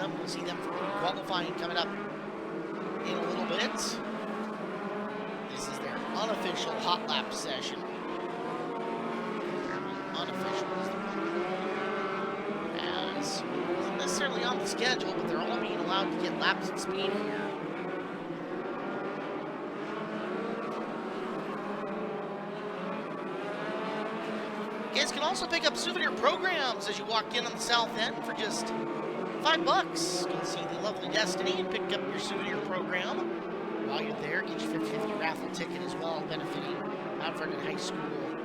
them. We'll see them for qualifying coming up in a little bit. This is their unofficial hot lap session. Unofficial is the word. As isn't necessarily on the schedule, but they're all being allowed to get laps at speed here. You guys can also pick up souvenir programs as you walk in on the south end for just $5. You can see the lovely Destiny and pick up your souvenir program. While you're there, get your 50/50 raffle ticket as well, benefiting Mount Vernon High School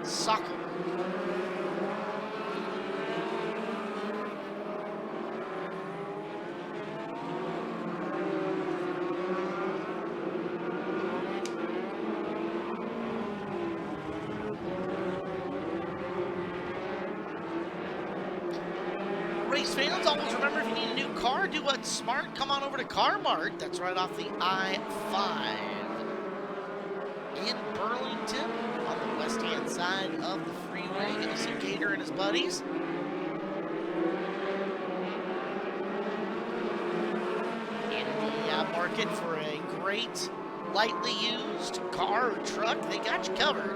soccer. Race fans, always remember if you need a new car, do what's smart. Come on over to Car Mart. That's right off the I-5 in Burlington on the west-hand side of the freeway. Gonna see Gator and his buddies. In the market for a great, lightly used car or truck, they got you covered.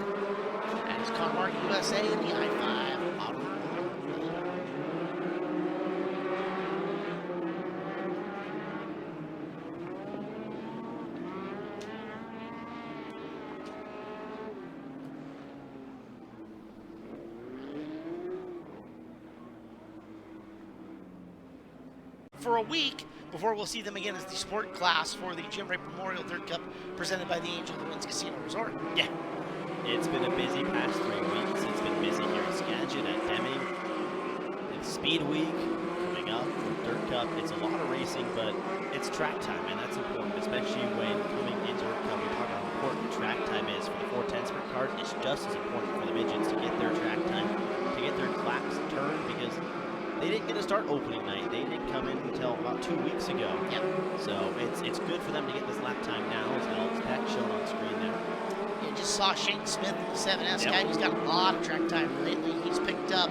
That is Car Mart USA in the I-5 Auto. For a week before we'll see them again as the sport class for the Jim Ray Memorial Dirt Cup presented by the Angel of the Winds Casino Resort. Yeah, it's been a busy past 3 weeks. It's been busy here at Skagit, at Deming. It's Speed Week coming up, Dirt Cup. It's a lot of racing, but it's track time, and that's important, especially when coming into Dirt Cup. We talk about how important track time is for the 410 sprint cars. It's just as important for the midgets to get their track time, to get their claps turned, because they didn't get to start opening night. They didn't come in until about 2 weeks ago. Yep. So it's good for them to get this lap time now, as Alex Peck shown on screen there. You just saw Shane Smith in the 7S guy who's got a lot of track time lately. He's picked up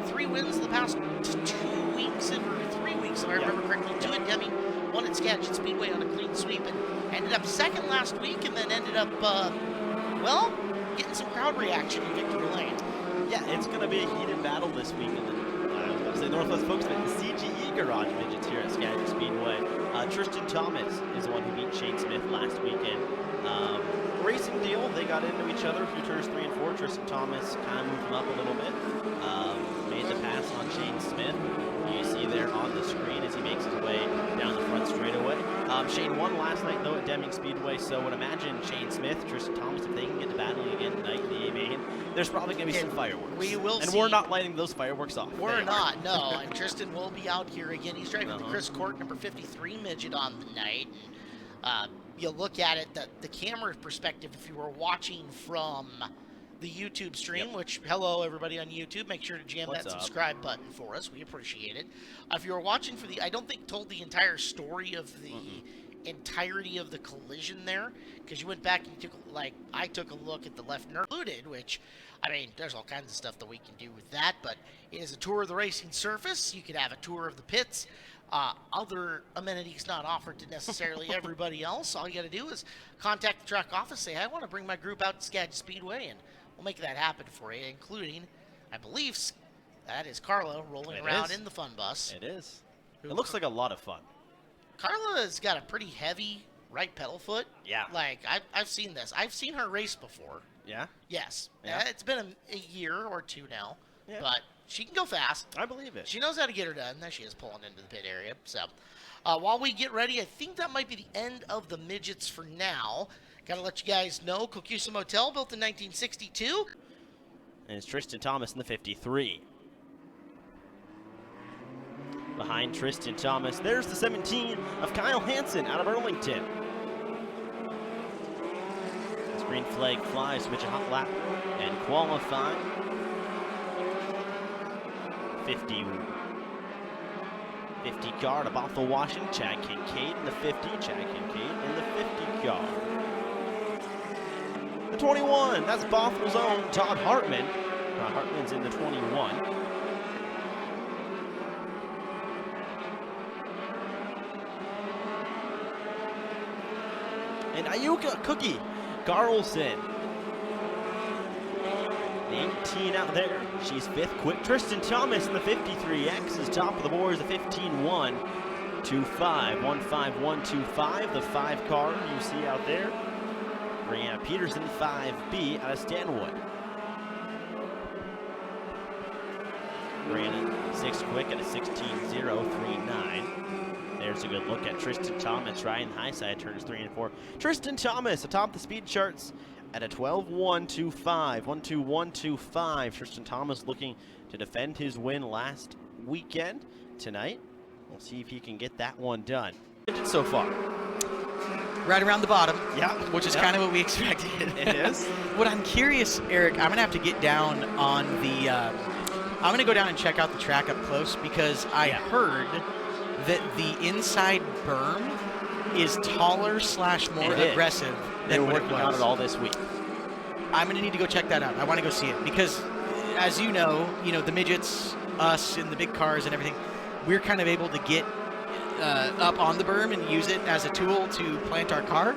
3 wins in the past 2 weeks, or 3 weeks, if I remember correctly. 2 at Deming, 1 at Skagit Speedway on a clean sweep, and ended up second last week, and then ended up, well, getting some crowd reaction in Victory Lane. Yeah, it's going to be a heated battle this week in the Northwest Spokesman, the CGE Garage Midgets here at Skagit Speedway. Tristan Thomas is the one who beat Shane Smith last weekend. Racing deal, they got into each other through turns 3 and 4. Tristan Thomas kind of moved him up a little bit, made the pass on Shane Smith. You see there on the screen as he makes his way down the front straightaway. Shane won last night, though, at Deming Speedway, so would imagine Shane Smith, Tristan Thomas, if they can get to battling again tonight in the A-Main, there's probably going to be some fireworks. We will and see. we're not lighting those fireworks off. We're not, no. And Tristan will be out here again. He's driving the Chris Court number 53 midget on the night. You look at it, the camera perspective, if you were watching from the YouTube stream, which, hello, everybody on YouTube. Make sure to jam that subscribe button for us. We appreciate it. If you were watching for I don't think told the entire story of the entirety of the collision there, because you went back and you took, I took a look at the left nerve included, which, I mean, there's all kinds of stuff that we can do with that, but it is a tour of the racing surface. You could have a tour of the pits. Other amenities not offered to necessarily everybody else. All you got to do is contact the track office, say, I want to bring my group out to Skagit Speedway, and we'll make that happen for you, including, I believe, that is Carla rolling around in the fun bus. It is. It looks like a lot of fun. Carla has got a pretty heavy right pedal foot. Yeah. I've seen this. I've seen her race before. Yeah? Yes. Yeah. It's been a year or 2 now, yeah. But she can go fast. I believe it. She knows how to get her done. There she is pulling into the pit area. So while we get ready, I think that might be the end of the midgets for now. Got to let you guys know, Kokusa Motel, built in 1962. And it's Tristan Thomas in the 53. Behind Tristan Thomas, there's the 17 of Kyle Hansen out of Burlington. This green flag flies with a hot lap and qualify. 50 car to Bothell Washington, Chad Kincaid in the 50, Chad Kincaid in the 50 car. The 21, that's Bothell's own Todd Hartman. Todd Hartman's in the 21. Ayuka Cookie Carlson. 18 out there. She's 5th. Quick Tristan Thomas in the 53X is top of the boards, a 15-1. 2-5, 1-5, 1-2-5, the 5 car you see out there. Brianna Peterson, 5B out of Stanwood. Brianna, 6 quick at a 16.039. There's a good look at Tristan Thomas riding the high side, turns 3 and 4. Tristan Thomas atop the speed charts at a 12.125, 1.2.125. Tristan Thomas looking to defend his win last weekend. Tonight, we'll see if he can get that one done. So far, right around the bottom. Yeah, which is kind of what we expected. It is. What I'm curious, Eric, I'm gonna have to get down on the. I'm gonna go down and check out the track up close because I heard that the inside berm is taller / more aggressive than what it was. They were working on it all this week. I'm gonna need to go check that out. I want to go see it because, as you know, the midgets, us in the big cars and everything, we're kind of able to get up on the berm and use it as a tool to plant our car.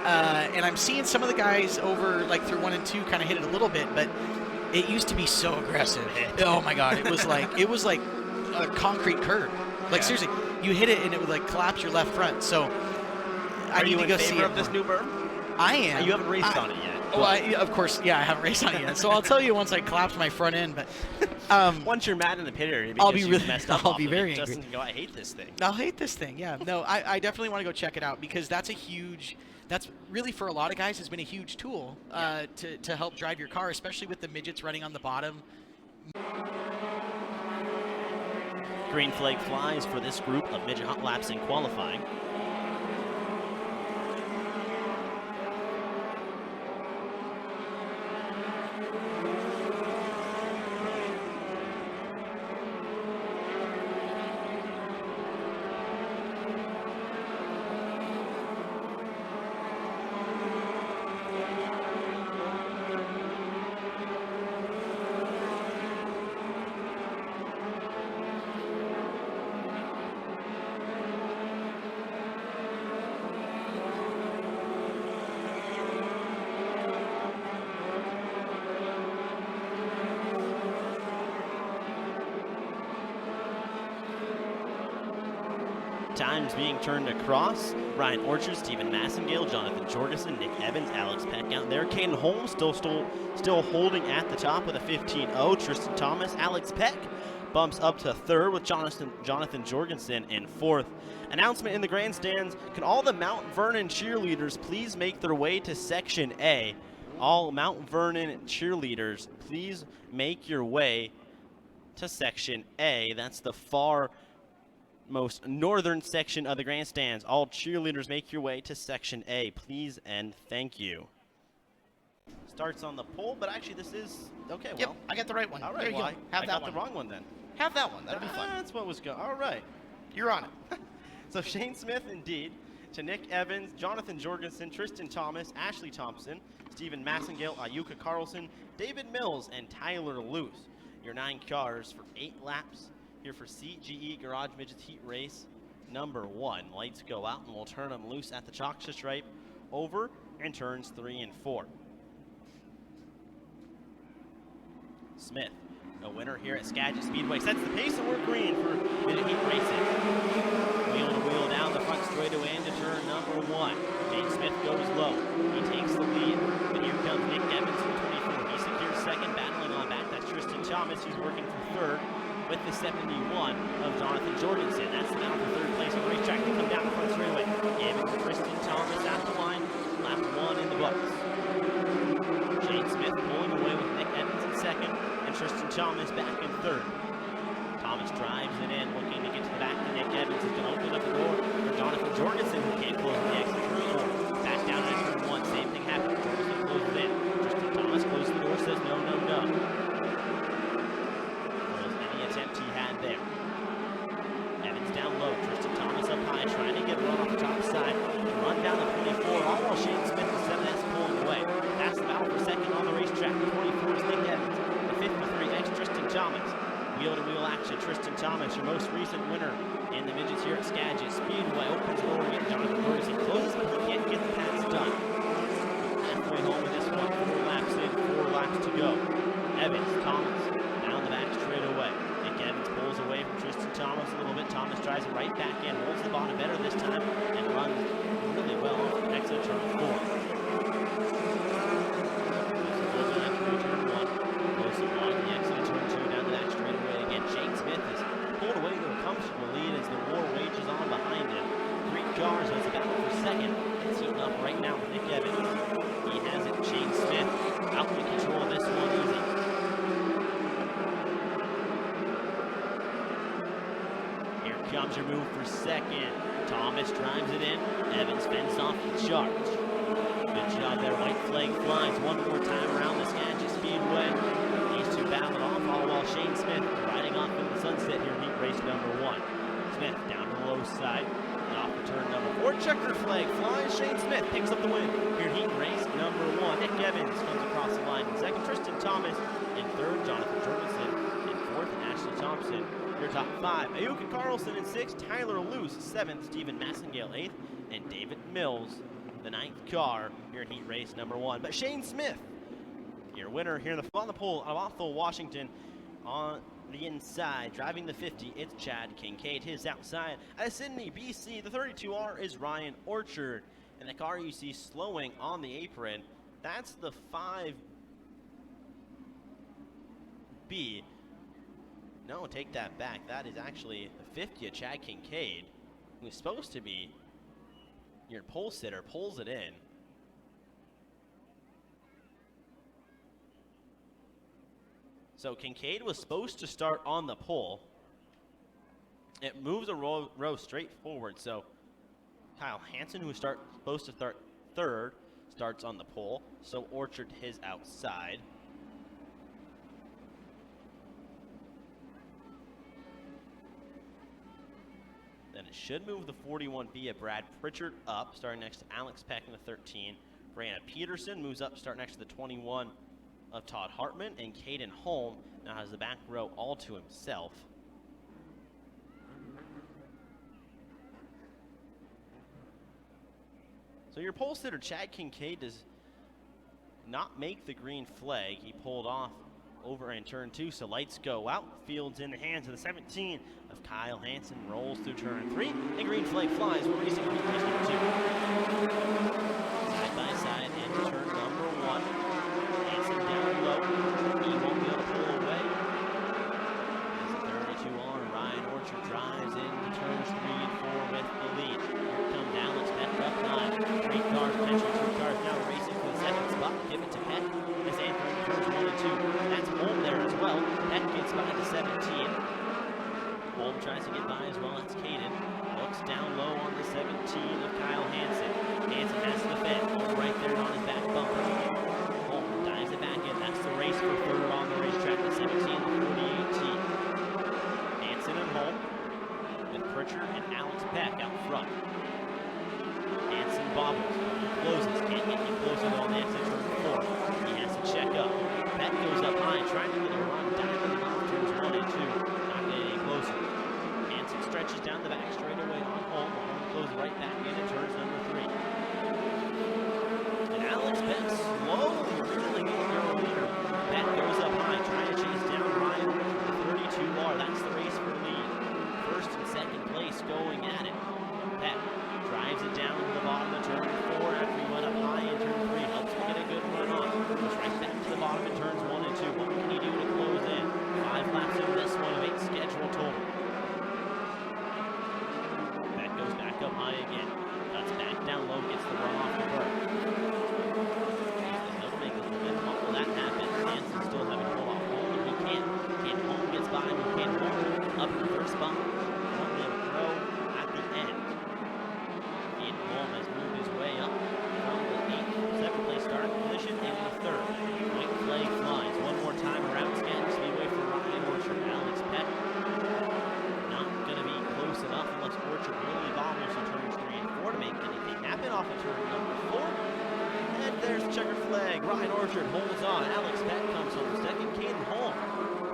And I'm seeing some of the guys over like through 1 and 2 kind of hit it a little bit, but it used to be so aggressive. Oh my God, it was like a concrete curb. Like seriously, you hit it and it would like collapse your left front. So I need to go see it. Are you in favor of this new berm? I am. You haven't raced on it yet. Well, of course, I haven't raced on it yet. So I'll tell you once I collapse my front end. But once you're mad in the pit area, I'll be really messed up. I'll be very angry. Justin can go, I hate this thing. I'll hate this thing. Yeah. No, I definitely want to go check it out because that's really for a lot of guys has been a huge tool to help drive your car, especially with the midgets running on the bottom. Green flag flies for this group of midget hot laps in qualifying. Times being turned across. Ryan Orchard, Stephen Massengale, Jonathan Jorgensen, Nick Evans, Alex Peck out there. Caden Holmes still holding at the top with a 15.0. Tristan Thomas, Alex Peck bumps up to 3rd with Jonathan Jorgensen in 4th. Announcement in the grandstands. Can all the Mount Vernon cheerleaders please make their way to Section A? All Mount Vernon cheerleaders, please make your way to Section A. That's the far most northern section of the grandstands. All cheerleaders, make your way to Section A, please and thank you. Starts on the pole, but actually this is okay. Well, yep, I got the right one. All right, there you well, go. Have I that got one. the wrong one then. Have that one. That'll be fun. That's what was going. All right, you're on it. So Shane Smith, indeed, to Nick Evans, Jonathan Jorgensen, Tristan Thomas, Ashley Thompson, Stephen Massengale, Ayuka Carlson, David Mills, and Tyler Luce. Your 9 cars for 8 laps. Here for CGE Garage Midgets Heat Race number 1. Lights go out and we'll turn them loose at the Chalkshire stripe over and turns 3 and 4. Smith, a winner here at Skagit Speedway, sets the pace and we're green for Midget Heat Racing. Wheel to wheel down the front straightaway into turn number 1. Shane Smith goes low. He takes the lead, but here comes Nick Evans from 24. He secures 2nd, battling on back. That's Tristan Thomas, who's working for 3rd. With the 71 of Jonathan Jorgensen. That's the battle for 3rd place on the racetrack. They come down the front straightaway. Evans and Tristan Thomas at the line. Lap 1 in the books. Shane Smith pulling away with Nick Evans in 2nd, and Tristan Thomas back in 3rd. Thomas drives it in, looking to get to the back. And Nick Evans is going to open up the door for Jonathan Jorgensen, who can't close the exit turn 4. Back down at turn 1. Same thing happens. Jorgensen closes in. Tristan Thomas closes the door, says no, no, no. Attempt he had there. Evans down low, Tristan Thomas up high, trying to get a run off the top side. Run down the 24, all while Shane Smith the 7S pulling away. That's the battle for 2nd on the racetrack. The 24 is Nick Evans. The 53 next, Tristan Thomas. Wheel to wheel action. Tristan Thomas, your most recent winner in the midgets here at Skagit Speedway, opens the door again. Jonathan Ferguson closes, but he can't get the pass done. Halfway home with this one, 4 laps in, 4 laps to go. Evans, Thomas, down the back straight away. Nick Evans pulls away from Tristan Thomas a little bit. Thomas drives it right back in, holds the bottom better this time, and runs really well off the exit turn 4. Shane Smith has pulled away to a comfortable lead as the war wages on behind him. 3 cars as a battle for second. It's heating up right now with Nick Evans. He has it. Shane Smith out to control this one easy. Here comes your move for second. Thomas drives it in. Evans fends off the charge. Good job there. White flag flies one more time around the Skagit Speedway. These two battle it off, all while Shane Smith riding off in the sunset here, heat race number 1. Smith down to the low side, and off for turn number 4. Checker flag flies. Shane Smith picks up the win here, heat race number 1. Nick Evans comes across the line in second. Tristan Thomas in third. Jonathan Jorgensen in fourth. And Ashley Thompson, your top 5. Ayuka Carlson in 6th. Tyler Luce 7th. Stephen Massengale 8th. And David Mills, the 9th car here in heat race number 1. But Shane Smith, your winner here on the pole of Othel, Washington, on the inside, driving the 50, it's Chad Kincaid. His outside, out of Sydney, BC, the 32R is Ryan Orchard. And the car you see slowing on the apron, that's the 5B. No, take that back. That is actually the 50 of Chad Kincaid, who's supposed to be your pole sitter, pulls it in. So Kincaid was supposed to start on the pole. It moves a row straight forward. So Kyle Hansen, who supposed to start third, starts on the pole. So Orchard his outside. Then it should move the 41B of Brad Pritchard up, starting next to Alex Peck in the 13. Brianna Peterson moves up, starting next to the 21 of Todd Hartman, and Caden Holm now has the back row all to himself. So your pole sitter, Chad Kincaid, does not make the green flag. He pulled off over in turn 2, so lights go out. Field's in the hands of the 17 of Kyle Hansen, rolls through turn 3, and green flag flies. We're racing for race number 2. Side by side into turn number 1. Hansen down low. He won't be able to pull away. As the 32R, Ryan Orchard drives into turns 3 and 4 with the lead. Here comes Alex Peck up high. 3 cars, potentially 2 cars now racing for the second spot. Give it to Peck as they enter into turns 1 and 2. That's Holm there as well. Peck gets by the 17. Holm tries to get by as well. That's Caden. Looks down low on the 17 of Kyle Hansen. Hansen has the fence. Holm right there on his back bumper. Holm dives it back in. That's the race for third on the racetrack. The 17, the 4018. Hansen and Holm with Pritchard and Alex Peck out front. Hansen bobbles. Closes. Can't get any closer on the exit turn 4. He has to check up. Peck goes up high, trying to get a run diamond off turns 1 and 2. Not getting any closer. Hansen stretches down the back straightaway on Holm. Holm goes right back into turns number 3. And Alex Peck slowly reeling in their leader. Peck goes up high, trying to chase down Ryan Orchard, the 32R. That's the race for lead. First and second place going at it. Peck drives it down to the bottom of turn 4 after he went up high in turn 3. Helps him get a good run on. Goes right back to the bottom in turns 1 and 2. What can he do to close in? 5 laps in this one of 8 scheduled total. Peck goes back up high again. Cuts back down low, gets the run off the berth. He'll make a momentum. What will that happen? Hansen still having to pull off Holm, and he can't. Holm gets by him. He can't hold him up in the first spot. On the row at the end. Holm has moved his way up from the 8th, 7th place starting position into the 3rd. White flag flies one more time around Skagit Speedway for Ryan Orchard. Alex Peck not going to be close enough unless Orchard really bobbles in turns 3 and 4 to make anything happen off of turn number 4. And there's the checker flag. Ryan Orchard holds on. Alex Peck comes home second. Caden Holm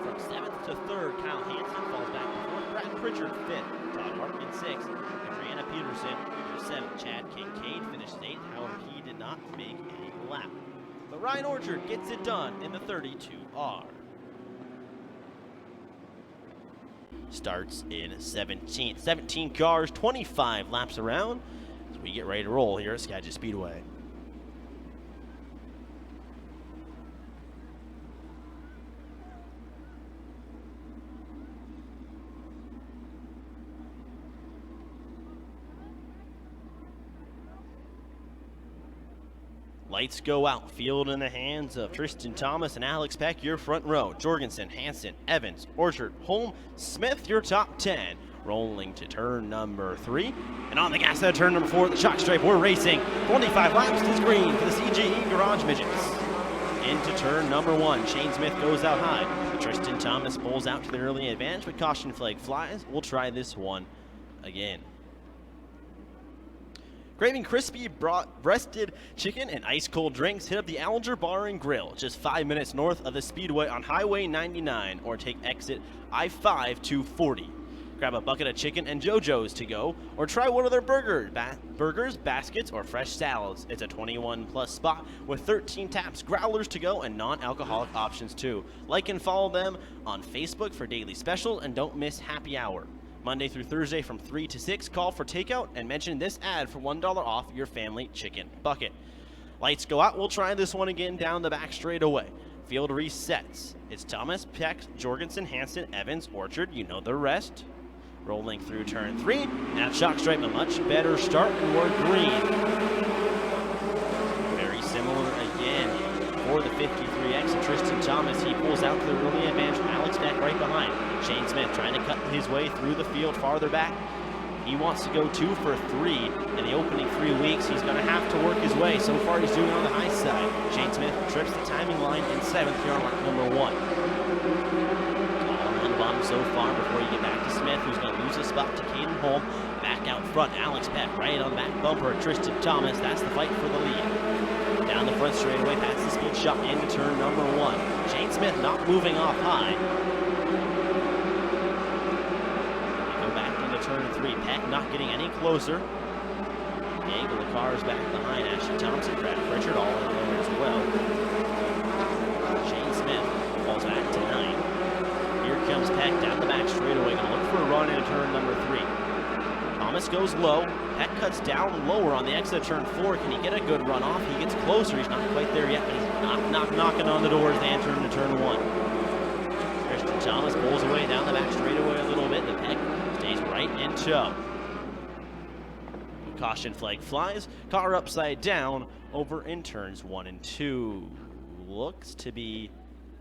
from 7th to third. Kyle Hansen falls back to fourth. Brad Pritchard fifth. Todd Hartman sixth. Brianna Peterson seventh. Chad Kincaid finished eighth. However, he did not make a lap. But Ryan Orchard gets it done in the 32R. Starts in 17th. 17 cars, 25 laps around as we get ready to roll here at Skagit Speedway. Lights go out. Field in the hands of Tristan Thomas and Alex Peck, your front row. Jorgensen, Hansen, Evans, Orchard, Holm, Smith, your top 10. Rolling to turn number 3. And on the gas at turn number 4 at the chalk stripe, we're racing 25 laps to green for the CGE Garage Midgets. Into turn number 1. Shane Smith goes out high. Tristan Thomas pulls out to the early advantage, but caution flag flies. We'll try this one again. Craving crispy breasted chicken and ice-cold drinks? Hit up the Alger Bar and Grill, just 5 minutes north of the Speedway on Highway 99, or take exit I-5 to 40. Grab a bucket of chicken and JoJo's to go, or try one of their burgers, baskets, or fresh salads. It's a 21-plus spot with 13 taps, growlers to go, and non-alcoholic options too. Like and follow them on Facebook for daily specials, and don't miss happy hour. Monday through Thursday from 3 to 6, call for takeout and mention this ad for $1 off your family chicken bucket. Lights go out. We'll try this one again down the back straightaway. Field resets. It's Thomas, Peck, Jorgensen, Hansen, Evans, Orchard. You know the rest. Rolling through turn 3. At chalk stripe, a much better start, and we're green. Very similar again for the 53X and Tristan Thomas. He pulls out to the early advantage from Alex Peck right behind. Shane Smith trying to cut his way through the field farther back. He wants to go 2 for 3 in the opening 3 weeks. He's going to have to work his way. So far, he's doing it on the high side. Shane Smith trips the timing line in 7th here on lap number 1. All on the bottom so far before you get back to Smith, who's going to lose his spot to Caden Holm. Back out front, Alex Peck right on the back bumper. Tristan Thomas, that's the fight for the lead. Down the front straightaway, past the speed shot into turn number 1. Shane Smith not moving off high. They go back into turn 3. Peck not getting any closer. The angle of the cars back behind Ashley Thompson, Brad Pritchard all in there as well. Shane Smith falls back to 9. Here comes Peck down the back straightaway, going to look for a run into turn number 3. Thomas goes low. Peck cuts down lower on the exit of turn 4. Can he get a good run off? He gets closer. He's not quite there yet, but he's knocking on the door as they enter into turn 1. Tristan Thomas pulls away down the back straightaway a little bit. The Peck stays right in tow. Caution flag flies. Car upside down over in turns 1 and 2. Looks to be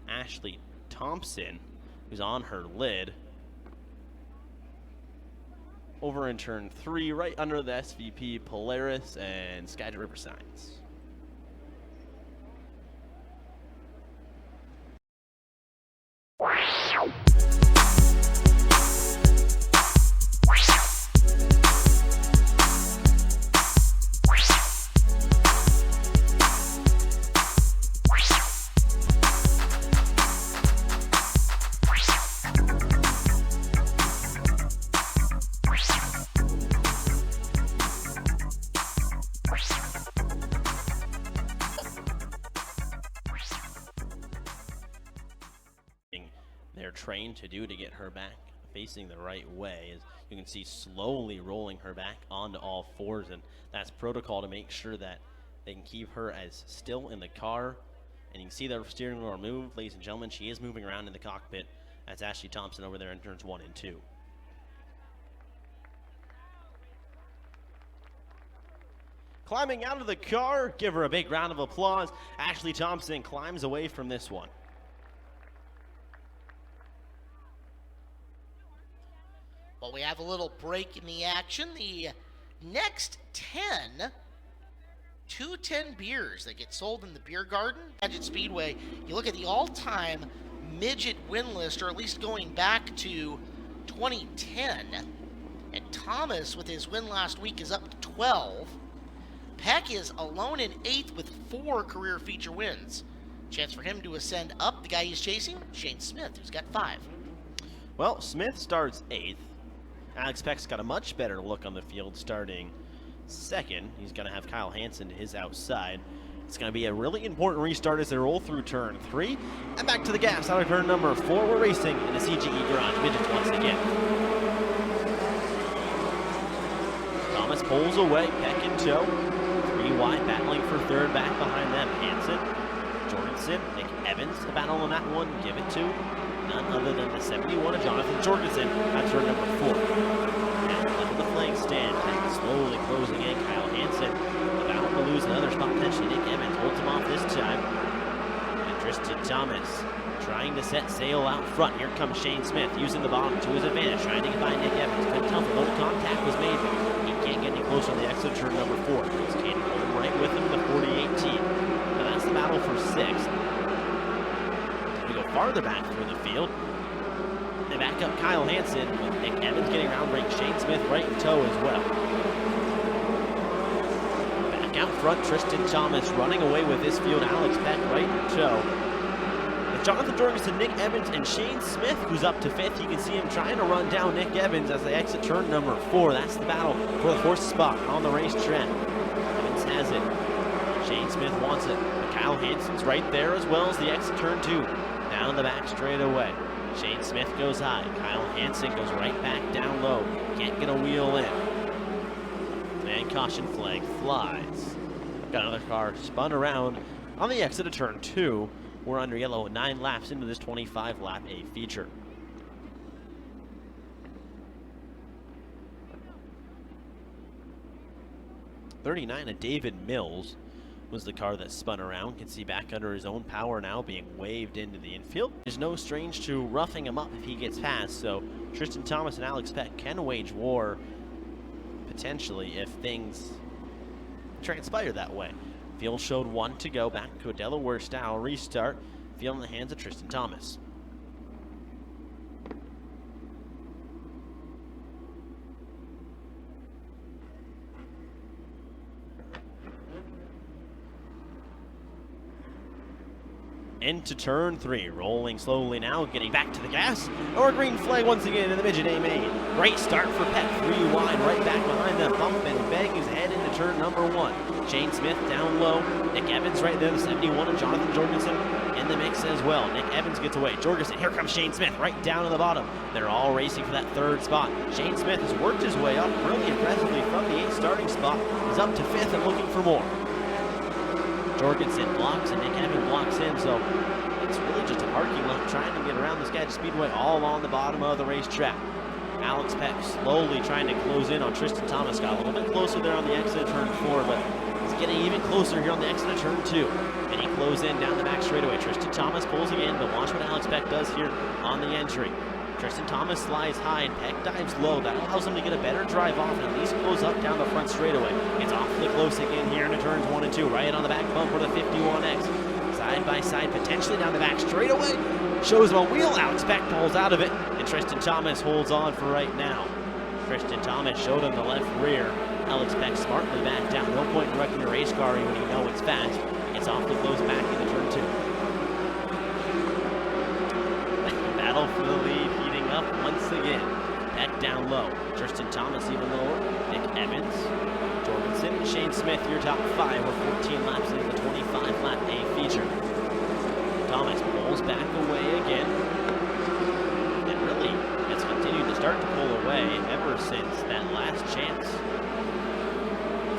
Ashley Thompson, who's on her lid. Over in turn 3, right under the SVP Polaris and Skagit River signs. They're trained to do to get her back facing the right way. As you can see, slowly rolling her back onto all fours, and that's protocol to make sure that they can keep her as still in the car. And you can see the steering wheel move, ladies and gentlemen. She is moving around in the cockpit. That's Ashley Thompson over there in turns 1 and 2. Climbing out of the car, give her a big round of applause. Ashley Thompson climbs away from this one. Well, we have a little break in the action. The next 10, 210 beers that get sold in the beer garden at Skagit Speedway. You look at the all-time midget win list, or at least going back to 2010, and Thomas, with his win last week, is up to 12. Peck is alone in 8th with 4 career feature wins. Chance for him to ascend up. The guy he's chasing, Shane Smith, who's got 5. Well, Smith starts 8th. Alex Peck's got a much better look on the field starting 2nd. He's going to have Kyle Hansen to his outside. It's going to be a really important restart as they roll through turn 3. And back to the gas out of turn number 4. We're racing in the CGE Garage Midgets once again. Thomas pulls away, Peck in tow. 3 wide, battling for 3rd, back behind them. Hansen, Jorgensen, Nick Evans, the battle on that one. Give it to none other than the 71 of Jonathan Jorgensen. That's turn number 4. And under the flank stand, Peck slowly closing in. Kyle Hansen about to lose another spot. Potentially Nick Evans holds him off this time. And Tristan Thomas trying to set sail out front. Here comes Shane Smith using the bottom to his advantage, trying to get by Nick Evans. Couldn't tell if a little contact was made. He can't get any closer on the exit turn number 4. He's Caden home right with him, the 40-18. Now that's the battle for 6th. We go farther back through the field. They back up Kyle Hansen with Nick Evans getting around ring. Shane Smith right in tow as well. Back out front, Tristan Thomas running away with this field. Alex Peck right in tow. Jonathan Jorgensen, Nick Evans, and Shane Smith, who's up to 5th. You can see him trying to run down Nick Evans as they exit turn number 4. That's the battle for the 4th spot on the racetrack. Evans has it. Shane Smith wants it. Kyle Hansen's right there as well as the exit turn 2. Down the back straight away. Shane Smith goes high. Kyle Hansen goes right back down low. Can't get a wheel in. And caution flag flies. Got another car spun around on the exit of turn 2. We're under yellow 9 laps into this 25-lap A feature. '39 of David Mills was the car that spun around. You can see back under his own power now being waved into the infield. There's no strange to roughing him up if he gets past, so Tristan Thomas and Alex Peck can wage war potentially if things transpire that way. Field showed 1 to go, back to a Delaware-style restart. Field in the hands of Tristan Thomas. Into turn 3, rolling slowly now, getting back to the gas. Or green flag once again in the midget A main. Great start for Peck, 3 wide, right back behind them. Bump and bang his head into turn number 1. Shane Smith down low. Nick Evans right there, the 71 of Jonathan Jorgensen in the mix as well. Nick Evans gets away. Jorgensen, here comes Shane Smith right down to the bottom. They're all racing for that 3rd spot. Shane Smith has worked his way up really impressively from the 8th starting spot. He's up to 5th and looking for more. Jorgensen blocks and Nick Evans blocks him, so it's really just a parking lot trying to get around the Skagit Speedway all on the bottom of the racetrack. Alex Peck slowly trying to close in on Tristan Thomas. Got a little bit closer there on the exit of turn 4, but he's getting even closer here on the exit of turn 2. And he closes in down the back straightaway. Tristan Thomas pulls again, but watch what Alex Peck does here on the entry. Tristan Thomas slides high and Peck dives low. That allows him to get a better drive off and at least close up down the front straightaway. It's awfully close again here into turns 1 and 2. Right on the back bumper, the 51X. Side by side, potentially down the back straightaway. Shows him a wheel. Alex Peck pulls out of it, and Tristan Thomas holds on for right now. Tristan Thomas showed him the left rear. Alex Peck smartly back down. No point in wrecking your race car when you know it's fast. It's awfully close back into turn 2. Battle for the lead heating up once again. Peck down low. Tristan Thomas even lower. Nick Evans, Jorgensen, and Shane Smith, your top 5. We're 14 laps into the 25-lap A feature. Thomas pulls back away again. And really has continued to start to pull away ever since that last chance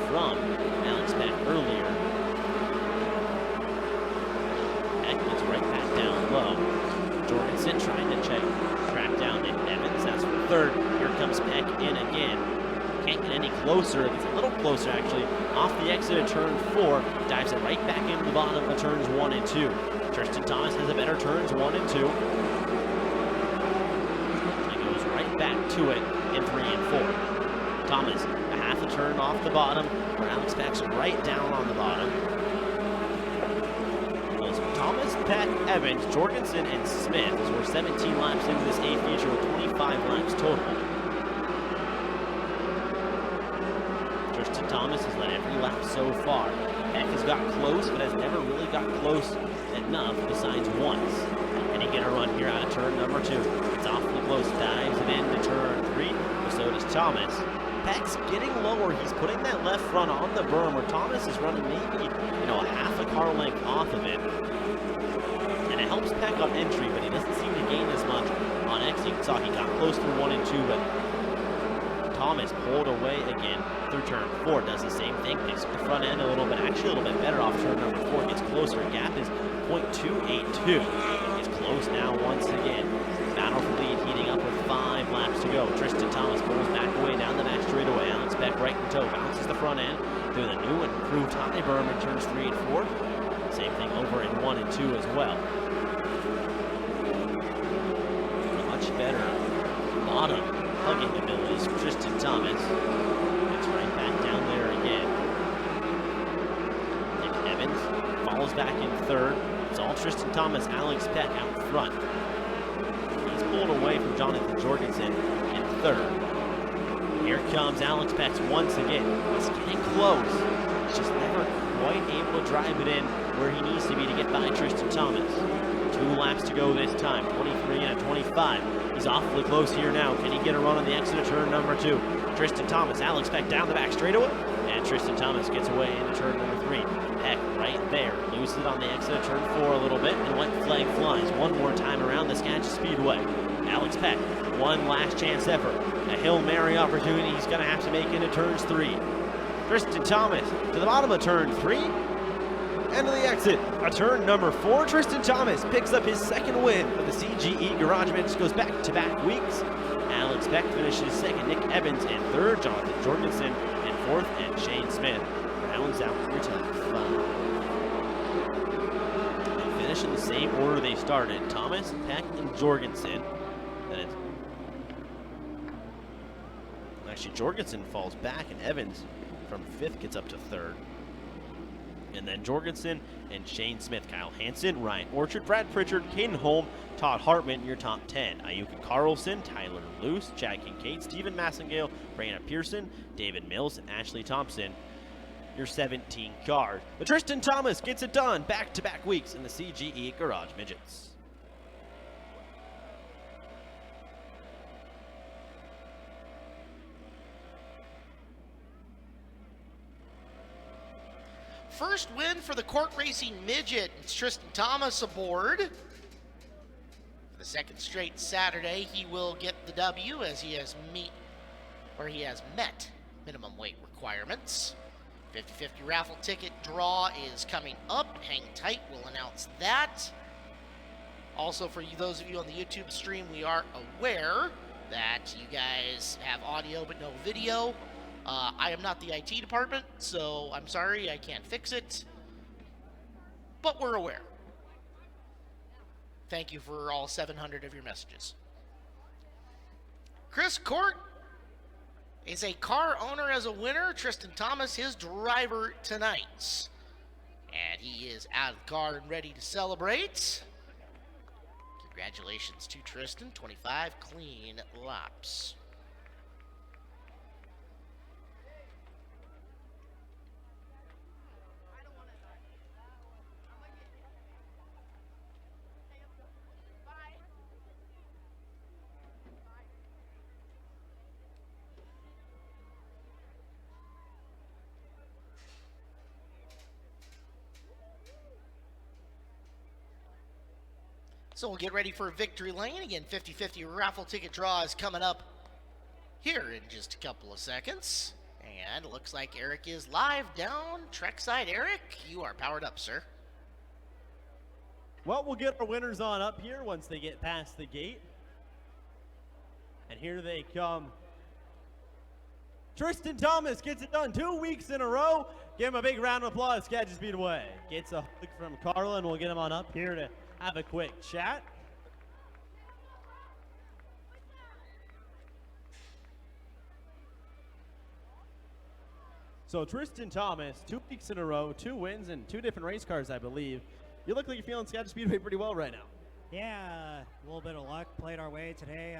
from Alex Peck earlier. Peck gets right back down low. Jorgensen trying to track down Nick Evans. That's for 3rd. Here comes Peck in again. Can't get any closer. It gets a little closer, actually. Off the exit of turn 4. Dives it right back into the bottom of turns 1 and 2. Tristan Thomas has a better turns 1 and 2. He goes right back to it in 3 and 4. Thomas, a half a turn off the bottom, where Alex Peck's right down on the bottom. Thomas, Peck, Evans, Jorgensen, and Smith as we're 17 laps into this A feature with 25 laps total. Tristan Thomas has led every lap so far. Peck has got close, but has never really got close enough besides once. And he get a run here out of turn number 2. It's awfully close, dives it into turn 3, but so does Thomas. Peck's getting lower. He's putting that left front on the berm where Thomas is running maybe, a half a car length off of it. And it helps Peck on entry, but he doesn't seem to gain as much on exit. You saw he got close through 1 and 2, but Thomas pulled away again through turn 4. Does the same thing, picks up the front end a little bit, actually a little bit better off turn number 4. Gets closer. Gap is .282. Gets close now once again. Battle for lead heating up with 5 laps to go. Tristan Thomas pulls back away down the back straightaway. Alex Peck right in tow, bounces the front end through the new and improved high berm in turns 3 and 4. Same thing over in 1 and 2 as well. Much better bottom hugging abilities for Tristan Thomas. Gets right back down there again. Nick Evans falls back in 3rd. It's all Tristan Thomas, Alex Peck out front. He's pulled away from Jonathan Jorgensen in 3rd. Here comes Alex Peck once again. He's getting close. He's just never quite able to drive it in where he needs to be to get by Tristan Thomas. 2 laps to go this time, 23 and a 25. He's awfully close here now. Can he get a run on the exit of turn number 2? Tristan Thomas, Alex Peck down the back straightaway, and Tristan Thomas gets away into turn number 3. Peck right there, loses it on the exit of turn 4 a little bit, and white flag flies one more time around the Skagit Speedway. Alex Peck, one last chance effort. A Hail Mary opportunity he's going to have to make into turns 3. Tristan Thomas to the bottom of turn 3. End of the exit, a turn number 4. Tristan Thomas picks up his 2nd win of the CGE Garage Midgets, goes back-to-back weeks. Alex Peck finishes 2nd, Nick Evans in 3rd, Jonathan Jorgensen in 4th, and Shane Smith rounds out your top 5. They finish in the same order they started, Thomas, Peck, and Jorgensen. Then actually, Jorgensen falls back, and Evans from 5th gets up to 3rd. And then Jorgensen and Shane Smith, Kyle Hansen, Ryan Orchard, Brad Pritchard, Caden Holm, Todd Hartman, your top 10. Ayuka Carlson, Tyler Luce, Chad Kincaid, Stephen Massengale, Brianna Pearson, David Mills, and Ashley Thompson, your 17 cars. But Tristan Thomas gets it done back-to-back weeks in the CGE Garage Midgets. First win for the Court Racing Midget. It's Tristan Thomas aboard. For the 2nd straight Saturday, he will get the W as he has met minimum weight requirements. 50-50 raffle ticket draw is coming up. Hang tight, we'll announce that. Also, for those of you on the YouTube stream, we are aware that you guys have audio but no video. I am not the IT department, so I'm sorry, I can't fix it. But we're aware. Thank you for all 700 of your messages. Chris Court is a car owner as a winner. Tristan Thomas, his driver tonight. And he is out of the car and ready to celebrate. Congratulations to Tristan, 25 clean laps. So we'll get ready for Victory Lane. Again, 50-50 raffle ticket draw is coming up here in just a couple of seconds. And it looks like Eric is live down trackside. Eric, you are powered up, sir. Well, we'll get our winners on up here once they get past the gate. And here they come. Tristan Thomas gets it done 2 weeks in a row. Give him a big round of applause, Skagit Speedway. Gets a hug from Carla, and we'll get him on up here to have a quick chat. So Tristan Thomas, 2 weeks in a row, 2 wins and 2 different race cars, I believe. You look like you're feeling Skagit Speedway pretty well right now. Yeah, a little bit of luck. Played our way today.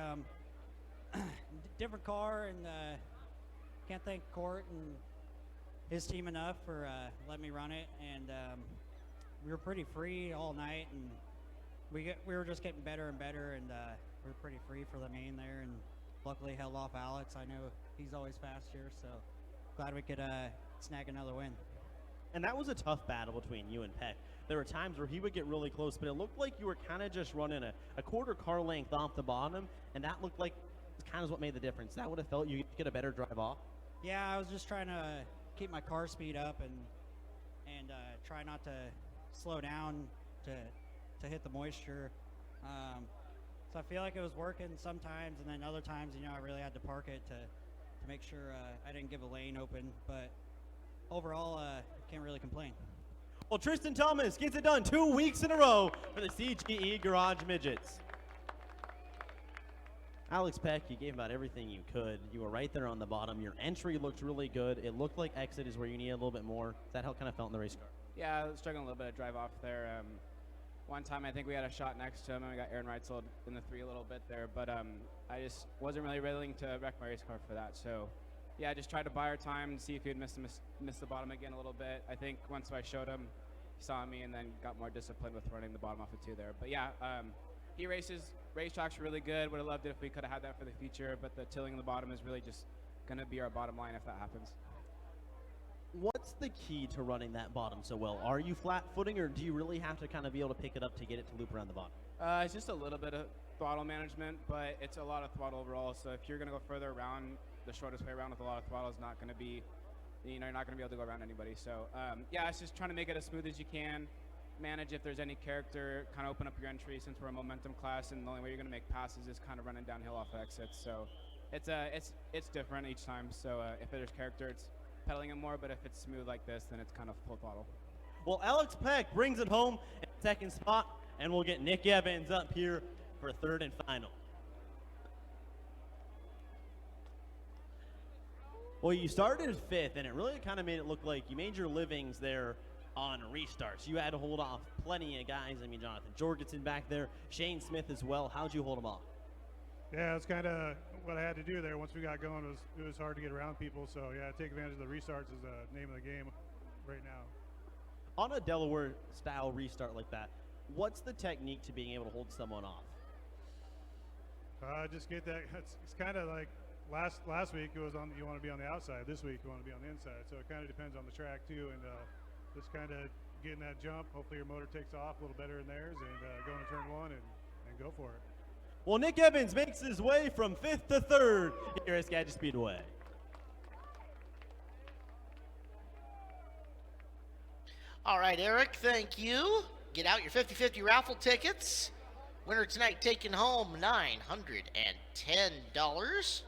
Different car, and can't thank Court and his team enough for letting me run it, and we were pretty free all night, and we were just getting better and better, and we were pretty free for the main there, and luckily held off Alex. I know he's always fast here, so glad we could snag another win. And that was a tough battle between you and Peck. There were times where he would get really close, but it looked like you were kind of just running a quarter car length off the bottom, and that looked like kind of what made the difference. That would have felt you get a better drive off. Yeah, I was just trying to keep my car speed up and try not to slow down to hit the moisture. So I feel like it was working sometimes, and then other times, I really had to park it to make sure I didn't give a lane open. But overall, can't really complain. Well, Tristan Thomas gets it done 2 weeks in a row for the CGE Garage Midgets. Alex Peck, you gave about everything you could. You were right there on the bottom. Your entry looked really good. It looked like exit is where you need a little bit more. Is that how it kind of felt in the race car? Yeah, I was struggling a little bit of drive off there. One time I think we had a shot next to him, and we got Aaron Reitzel in the 3 a little bit there. But I just wasn't really willing to wreck my race car for that. So, yeah, I just tried to buy our time and see if he would miss the bottom again a little bit. I think once I showed him, he saw me and then got more disciplined with running the bottom off of 2 there. But, yeah, he racetracks really good. Would have loved it if we could have had that for the future. But the tilling in the bottom is really just going to be our bottom line if that happens. What's the key to running that bottom so well? Are you flat footing, or do you really have to kind of be able to pick it up to get it to loop around the bottom? It's just a little bit of throttle management, but it's a lot of throttle overall. So if you're going to go further around, the shortest way around with a lot of throttle is not going to be, you're not going to be able to go around anybody. So yeah, it's just trying to make it as smooth as you can. Manage if there's any character, kind of open up your entry since we're a momentum class, and the only way you're going to make passes is kind of running downhill off exits. So it's different each time. So if there's character, it's pedaling it more, but if it's smooth like this, then it's kind of full throttle. Well, Alex Peck brings it home in second spot, and we'll get Nick Evans up here for third and final. Well, you started fifth, and it really kind of made it look like you made your livings there on restarts. You had to hold off plenty of guys. I mean, Jonathan Jorgensen back there, Shane Smith as well. How'd you hold them off? Yeah, it's kind of what I had to do there. Once we got going, it was hard to get around people. So, yeah, take advantage of the restarts is the name of the game right now. On a Delaware-style restart like that, what's the technique to being able to hold someone off? Just get that. It's kind of like last week it was on. You want to be on the outside. This week you want to be on the inside. So it kind of depends on the track too, and just kind of getting that jump. Hopefully your motor takes off a little better than theirs, and go into turn 1 and go for it. Well, Nick Evans makes his way from 5th to 3rd here at Skagit Speedway. All right, Eric, thank you. Get out your 50-50 raffle tickets. Winner tonight taking home $910.